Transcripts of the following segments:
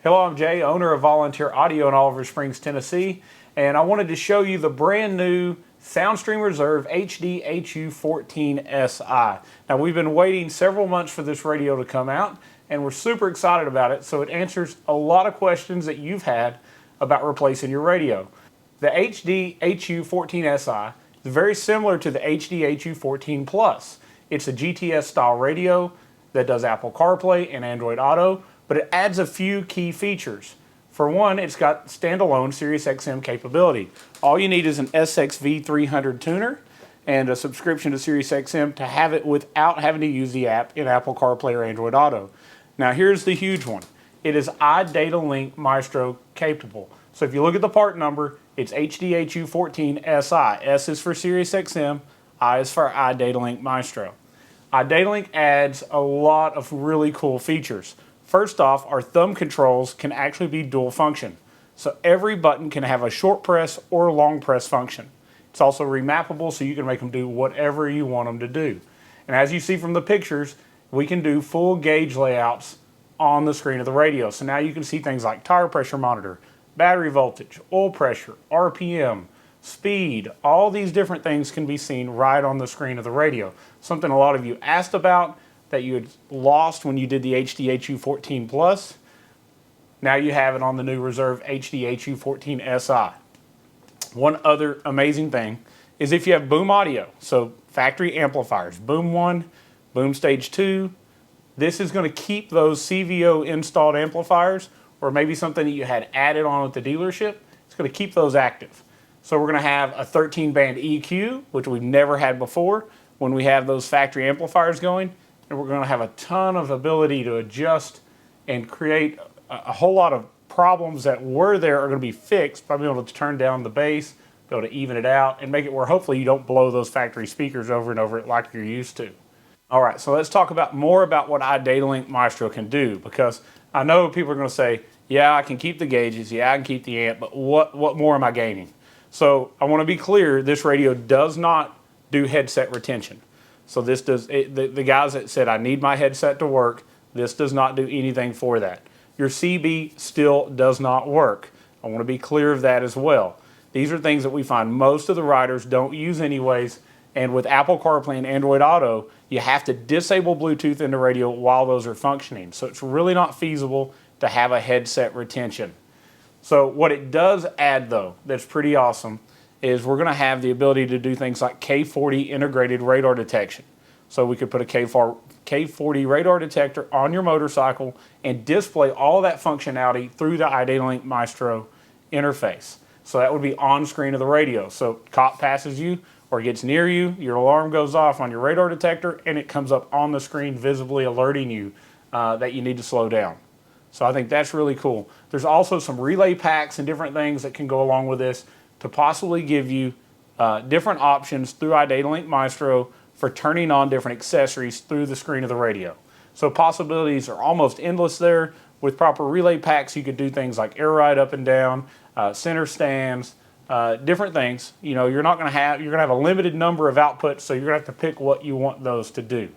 Hello, I'm Jay, owner of Volunteer Audio in Oliver Springs, Tennessee, and I wanted to show you the brand new Soundstream Reserve HDHU.14si. Now, we've been waiting several months for this radio to come out, and we're super excited about it, so it answers a lot of questions that you've had about replacing your radio. The HDHU.14si is very similar to the HDHU.14 Plus. It's a GTS style radio that does Apple CarPlay and Android Auto, but it adds a few key features. For one, it's got standalone SiriusXM capability. All you need is an SXV300 tuner and a subscription to SiriusXM to have it without having to use the app in Apple CarPlay or Android Auto. Now here's the huge one. It is iData Maestro capable. So if you look at the part number, it's HDHU.14si. S is for SiriusXM, I is for iData Maestro. iData adds a lot of really cool features. First off, our thumb controls can actually be dual function. So every button can have a short press or long press function. It's also remappable, so you can make them do whatever you want them to do. And as you see from the pictures, we can do full gauge layouts on the screen of the radio. So now you can see things like tire pressure monitor, battery voltage, oil pressure, RPM, speed. All these different things can be seen right on the screen of the radio. Something a lot of you asked about that you had lost when you did the HDHU.14 Plus. Now you have it on the new Reserve HDHU.14si. One other amazing thing is if you have boom audio, so factory amplifiers, boom 1, boom stage 2, this is going to keep those CVO installed amplifiers, or maybe something that you had added on at the dealership, it's going to keep those active. So we're going to have a 13-band EQ, which we've never had before when we have those factory amplifiers going. And we're going to have a ton of ability to adjust and create a whole lot of problems that were there are going to be fixed by being able to turn down the bass, be able to even it out, and make it where hopefully you don't blow those factory speakers over and over it like you're used to. All right, so let's talk more about what iData Maestro can do, because I know people are going to say, yeah, I can keep the gauges, yeah, I can keep the amp, but what more am I gaining? So I want to be clear, this radio does not do headset retention. So this does, the guys that said, I need my headset to work, this does not do anything for that. Your CB still does not work. I want to be clear of that as well. These are things that we find most of the riders don't use anyways, and with Apple CarPlay and Android Auto, you have to disable Bluetooth in the radio while those are functioning. So it's really not feasible to have a headset retention. So what it does add though, that's pretty awesome, is we're going to have the ability to do things like K40 integrated radar detection. So we could put a K40 radar detector on your motorcycle and display all that functionality through the iData Maestro interface. So that would be on screen of the radio. So cop passes you or gets near you, your alarm goes off on your radar detector and it comes up on the screen visibly alerting you that you need to slow down. So I think that's really cool. There's also some relay packs and different things that can go along with this to possibly give you different options through iData Maestro for turning on different accessories through the screen of the radio. So possibilities are almost endless there. With proper relay packs, you could do things like air ride up and down, center stands, different things. You know, you're gonna have a limited number of outputs, so you're gonna have to pick what you want those to do.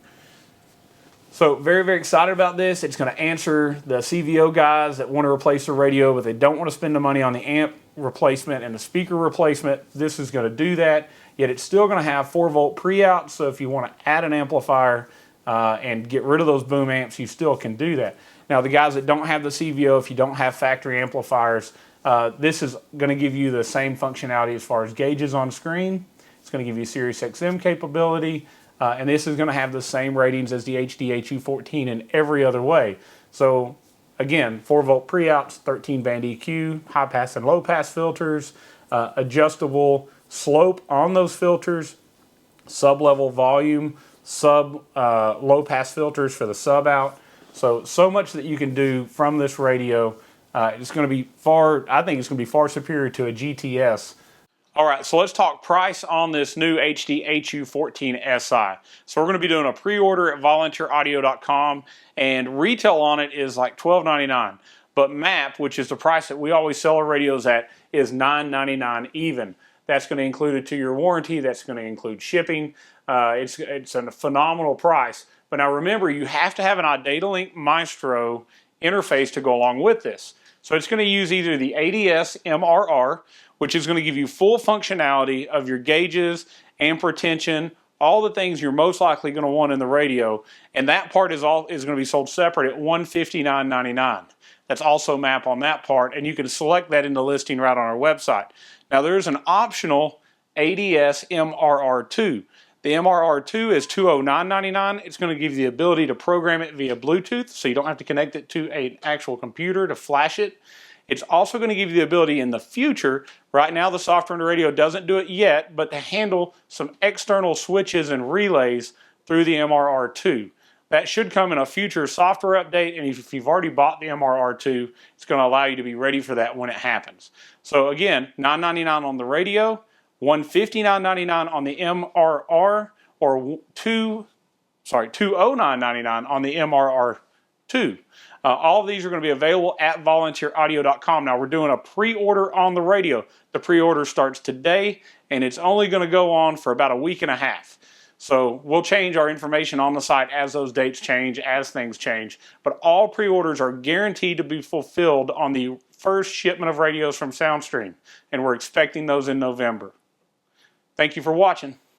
So very, very excited about this. It's going to answer the CVO guys that want to replace the radio, but they don't want to spend the money on the amp replacement and the speaker replacement. This is going to do that, yet it's still going to have 4-volt Preouts, so if you want to add an amplifier and get rid of those boom amps, you still can do that. Now, the guys that don't have the CVO, if you don't have factory amplifiers, this is going to give you the same functionality as far as gauges on screen. It's going to give you SiriusXM capability. And this is going to have the same ratings as the HDHU.14 in every other way. So again, 4-volt Preouts, 13-band EQ, high pass and low pass filters, adjustable slope on those filters, sub-level volume, low pass filters for the sub out. So much that you can do from this radio. It's going to be I think it's going to be far superior to a GTS. All right, so let's talk price on this new HDHU.14si. So we're going to be doing a pre-order at volunteeraudio.com, and retail on it is like $12.99. But MAP, which is the price that we always sell our radios at, is $9.99 even. That's going to include a 2-year warranty. That's going to include shipping. It's a phenomenal price. But now remember, you have to have an iData Maestro interface to go along with this. So it's going to use either the ADS MRR, which is going to give you full functionality of your gauges, amp retention, all the things you're most likely going to want in the radio, and that part is going to be sold separate at $159.99. That's also MAP on that part, and you can select that in the listing right on our website. Now there is an optional ADS MRR2. The MRR2 is $209.99. It's going to give you the ability to program it via Bluetooth, so you don't have to connect it to an actual computer to flash it. It's also going to give you the ability in the future, right now the software in the radio doesn't do it yet, but to handle some external switches and relays through the MRR2. That should come in a future software update, and if you've already bought the MRR2, it's going to allow you to be ready for that when it happens. So again, $999 on the radio, $159.99 on the MRR, or $209.99 on the MRR2. All of these are going to be available at volunteeraudio.com. Now we're doing a pre-order on the radio. The pre-order starts today, and it's only going to go on for about a week and a half. So we'll change our information on the site as those dates change, as things change. But all pre-orders are guaranteed to be fulfilled on the first shipment of radios from Soundstream, and we're expecting those in November. Thank you for watching.